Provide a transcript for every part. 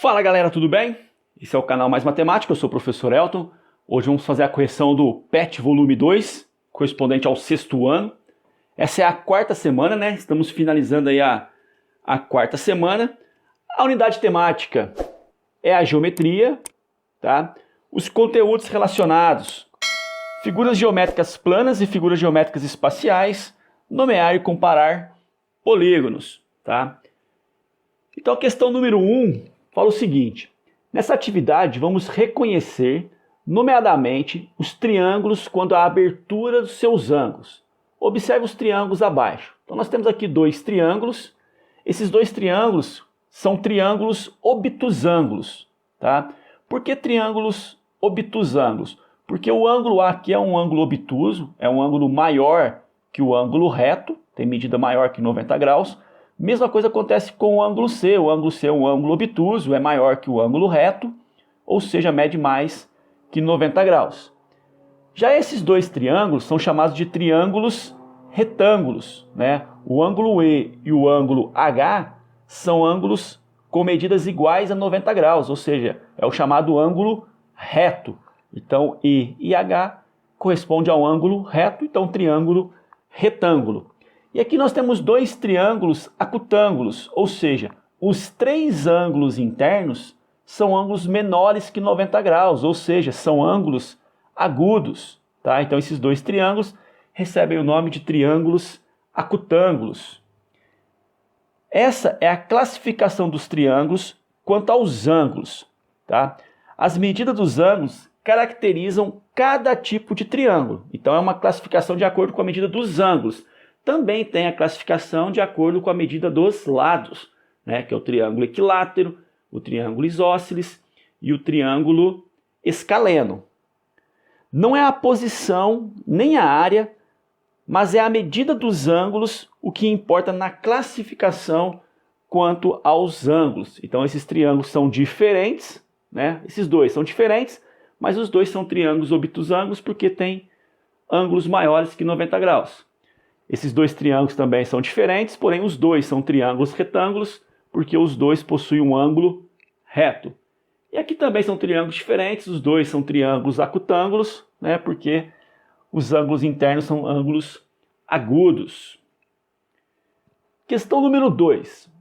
Fala galera, tudo bem? Esse é o canal Mais Matemática, eu sou o professor Elton. Hoje vamos fazer a correção do PET volume 2, correspondente ao sexto ano. Essa é a quarta semana, né? Estamos finalizando aí a quarta semana. A unidade temática é a geometria, tá? Os conteúdos relacionados: figuras geométricas planas e figuras geométricas espaciais, nomear e comparar polígonos, tá? Então a questão número 1 fala o seguinte: nessa atividade vamos reconhecer nomeadamente os triângulos quando a abertura dos seus ângulos. Observe os triângulos abaixo. Então nós temos aqui dois triângulos. Esses dois triângulos são triângulos obtusângulos, tá? Por que triângulos obtusângulos? Porque o ângulo A aqui é um ângulo obtuso, é um ângulo maior que o ângulo reto, tem medida maior que 90 graus. Mesma coisa acontece com o ângulo C. O ângulo C é um ângulo obtuso, é maior que o ângulo reto, ou seja, mede mais que 90 graus. Já esses dois triângulos são chamados de triângulos retângulos, né? O ângulo E e o ângulo H são ângulos com medidas iguais a 90 graus, ou seja, é o chamado ângulo reto. Então, E e H correspondem ao ângulo reto, então triângulo retângulo. E aqui nós temos dois triângulos acutângulos, ou seja, os três ângulos internos são ângulos menores que 90 graus, ou seja, são ângulos agudos, tá? Então esses dois triângulos recebem o nome de triângulos acutângulos. Essa é a classificação dos triângulos quanto aos ângulos, tá? As medidas dos ângulos caracterizam cada tipo de triângulo. Então é uma classificação de acordo com a medida dos ângulos. Também tem a classificação de acordo com a medida dos lados, né? Que é o triângulo equilátero, o triângulo isósceles e o triângulo escaleno. Não é a posição nem a área, mas é a medida dos ângulos o que importa na classificação quanto aos ângulos. Então esses triângulos são diferentes, né? Esses dois são diferentes, mas os dois são triângulos obtusângulos porque têm ângulos maiores que 90 graus. Esses dois triângulos também são diferentes, porém os dois são triângulos retângulos, porque os dois possuem um ângulo reto. E aqui também são triângulos diferentes, os dois são triângulos acutângulos, né, porque os ângulos internos são ângulos agudos. Questão número 2.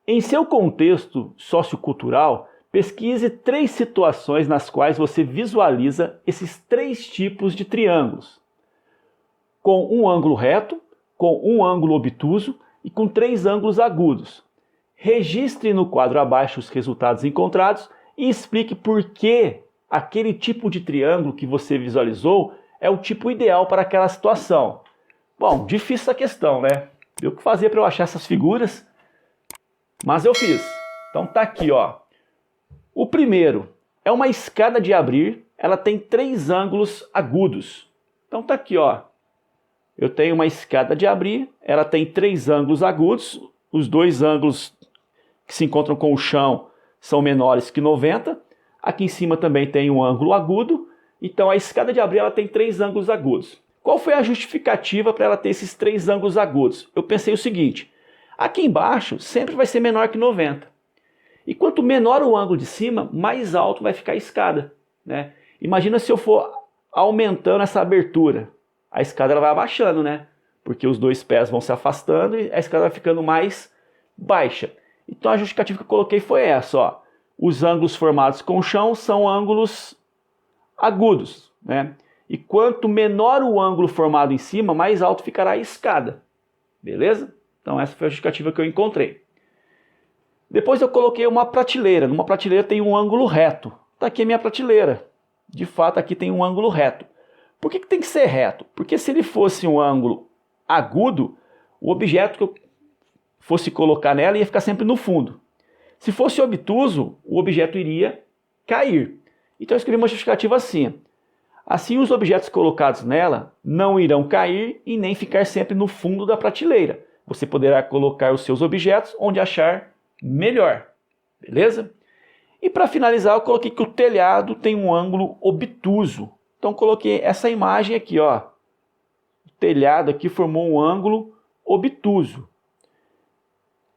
Em seu contexto sociocultural, pesquise 3 situações nas quais você visualiza esses 3 tipos de triângulos: com um ângulo reto, com um ângulo obtuso e com 3 ângulos agudos. Registre no quadro abaixo os resultados encontrados e explique por que aquele tipo de triângulo que você visualizou é o tipo ideal para aquela situação. Bom, difícil essa questão, né? Deu o que fazer para eu achar essas figuras, mas eu fiz. Então tá aqui, ó. O primeiro é uma escada de abrir, ela tem 3 ângulos agudos. Então tá aqui, ó. Eu tenho uma escada de abrir, ela tem 3 ângulos agudos, os 2 ângulos que se encontram com o chão são menores que 90, aqui em cima também tem um ângulo agudo, então a escada de abrir ela tem 3 ângulos agudos. Qual foi a justificativa para ela ter esses 3 ângulos agudos? Eu pensei o seguinte: aqui embaixo sempre vai ser menor que 90, e quanto menor o ângulo de cima, mais alto vai ficar a escada, né? Imagina se eu for aumentando essa abertura. A escada ela vai abaixando, né? Porque os dois pés vão se afastando e a escada vai ficando mais baixa. Então a justificativa que eu coloquei foi essa, ó. Os ângulos formados com o chão são ângulos agudos, né? E quanto menor o ângulo formado em cima, mais alto ficará a escada. Beleza? Então essa foi a justificativa que eu encontrei. Depois eu coloquei uma prateleira. Numa prateleira tem um ângulo reto. Tá aqui a minha prateleira. De fato aqui tem um ângulo reto. Por que tem que ser reto? Porque se ele fosse um ângulo agudo, o objeto que eu fosse colocar nela ia ficar sempre no fundo. Se fosse obtuso, o objeto iria cair. Então eu escrevi uma justificativa assim: assim os objetos colocados nela não irão cair e nem ficar sempre no fundo da prateleira. Você poderá colocar os seus objetos onde achar melhor. Beleza? E para finalizar, eu coloquei que o telhado tem um ângulo obtuso. Então coloquei essa imagem aqui, ó. O telhado aqui formou um ângulo obtuso.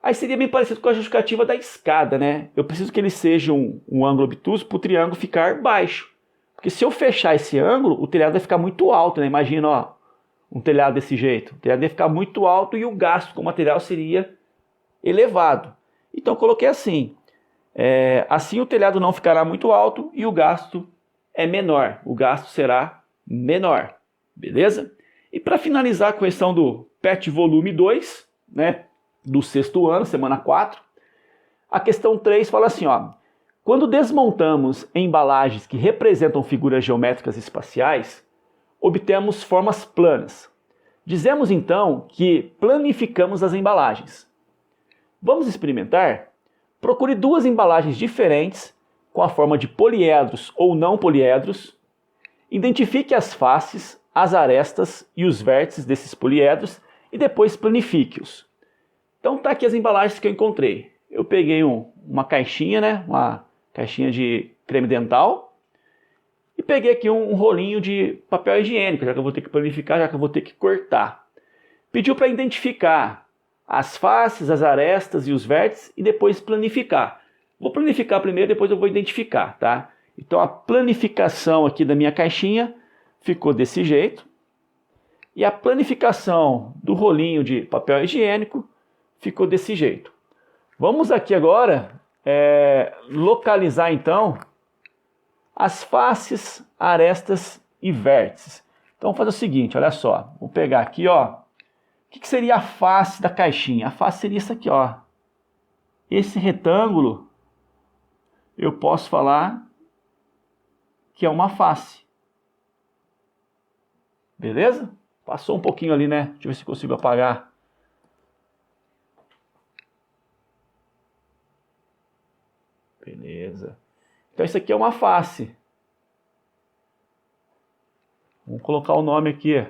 Aí seria bem parecido com a justificativa da escada, né? Eu preciso que ele seja um ângulo obtuso para o triângulo ficar baixo. Porque se eu fechar esse ângulo, o telhado vai ficar muito alto, né? Imagina, ó, um telhado desse jeito. O telhado ia ficar muito alto e o gasto com o material seria elevado. Então eu coloquei assim. Assim o telhado não ficará muito alto e o gasto é menor. O gasto será menor. Beleza? E para finalizar a questão do PET volume 2, né? Do sexto ano, semana 4. A questão 3 fala assim, ó. Quando desmontamos embalagens que representam figuras geométricas espaciais, obtemos formas planas. Dizemos então que planificamos as embalagens. Vamos experimentar? Procure duas embalagens diferentes com a forma de poliedros ou não poliedros. Identifique as faces, as arestas e os vértices desses poliedros e depois planifique-os. Então tá aqui as embalagens que eu encontrei. Eu peguei uma caixinha, né? Uma caixinha de creme dental. E peguei aqui um rolinho de papel higiênico, já que eu vou ter que planificar, já que eu vou ter que cortar. Pediu para identificar as faces, as arestas e os vértices e depois planificar. Vou planificar primeiro, depois eu vou identificar, tá? Então a planificação aqui da minha caixinha ficou desse jeito. E a planificação do rolinho de papel higiênico ficou desse jeito. Vamos aqui agora localizar então as faces, arestas e vértices. Então vamos fazer o seguinte, olha só. Vou pegar aqui, ó. O que seria a face da caixinha? A face seria isso aqui, ó. Esse retângulo, eu posso falar que é uma face. Beleza? Passou um pouquinho ali, né? Deixa eu ver se consigo apagar. Beleza. Então isso aqui é uma face. Vamos colocar o nome aqui.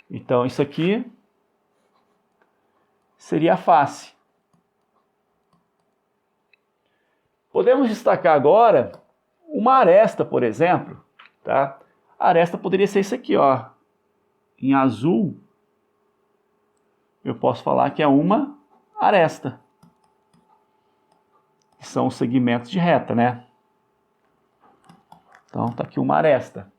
Então isso aqui seria a face. Podemos destacar agora uma aresta, por exemplo. Tá? A aresta poderia ser isso aqui, ó. Em azul, eu posso falar que é uma aresta. São os segmentos de reta, né? Então tá aqui uma aresta.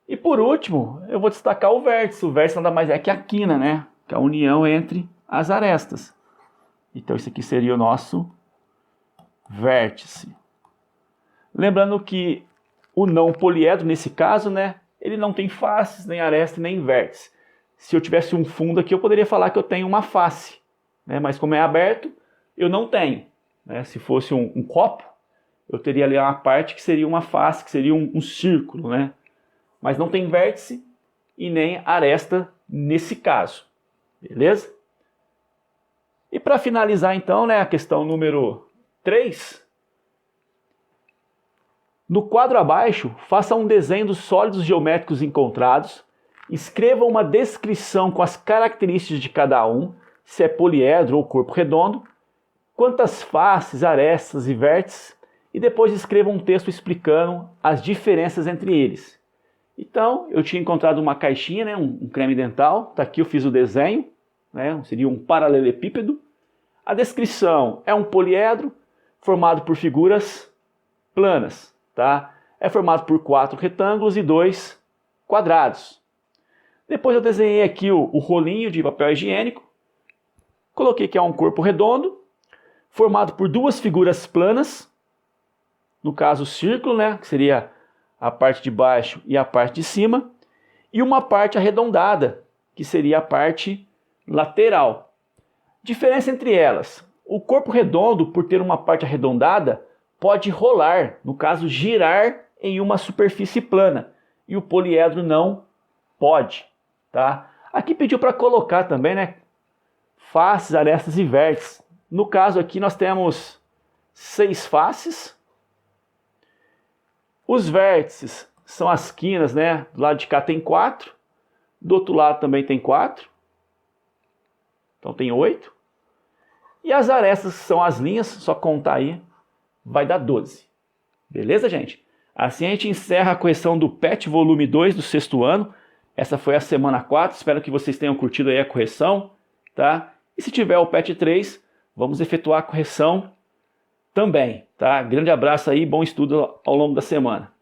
E por último, eu vou destacar o vértice. O vértice nada mais é que a quina, né? Que é a união entre as arestas. Então isso aqui seria o nosso vértice. Lembrando que o não poliedro, nesse caso, né? Ele não tem faces, nem aresta, nem vértice. Se eu tivesse um fundo aqui, eu poderia falar que eu tenho uma face. Né? Mas como é aberto, eu não tenho. Né? Se fosse um copo, eu teria ali uma parte que seria uma face, que seria um círculo. Né? Mas não tem vértice e nem aresta nesse caso. Beleza? E para finalizar então, né, a questão número 3... No quadro abaixo, faça um desenho dos sólidos geométricos encontrados, escreva uma descrição com as características de cada um, se é poliedro ou corpo redondo, quantas faces, arestas e vértices, e depois escreva um texto explicando as diferenças entre eles. Então, eu tinha encontrado uma caixinha, né, um creme dental, tá aqui eu fiz o desenho, né, seria um paralelepípedo. A descrição é um poliedro formado por figuras planas. Tá? É formado por 4 retângulos e 2 quadrados. Depois eu desenhei aqui o rolinho de papel higiênico. Coloquei que é um corpo redondo, formado por 2 figuras planas. No caso, o círculo, né? Que seria a parte de baixo e a parte de cima. E uma parte arredondada, que seria a parte lateral. Diferença entre elas. O corpo redondo, por ter uma parte arredondada, pode rolar, no caso girar em uma superfície plana, e o poliedro não pode, tá? Aqui pediu para colocar também, né, faces, arestas e vértices. No caso aqui nós temos 6 faces. Os vértices são as quinas, né? Do lado de cá tem 4, do outro lado também tem 4. Então tem 8. E as arestas são as linhas, só contar aí, vai dar 12. Beleza, gente? Assim a gente encerra a correção do PET volume 2 do sexto ano. Essa foi a semana 4. Espero que vocês tenham curtido aí a correção, tá? E se tiver o PET 3, vamos efetuar a correção também, tá? Grande abraço aí, bom estudo ao longo da semana.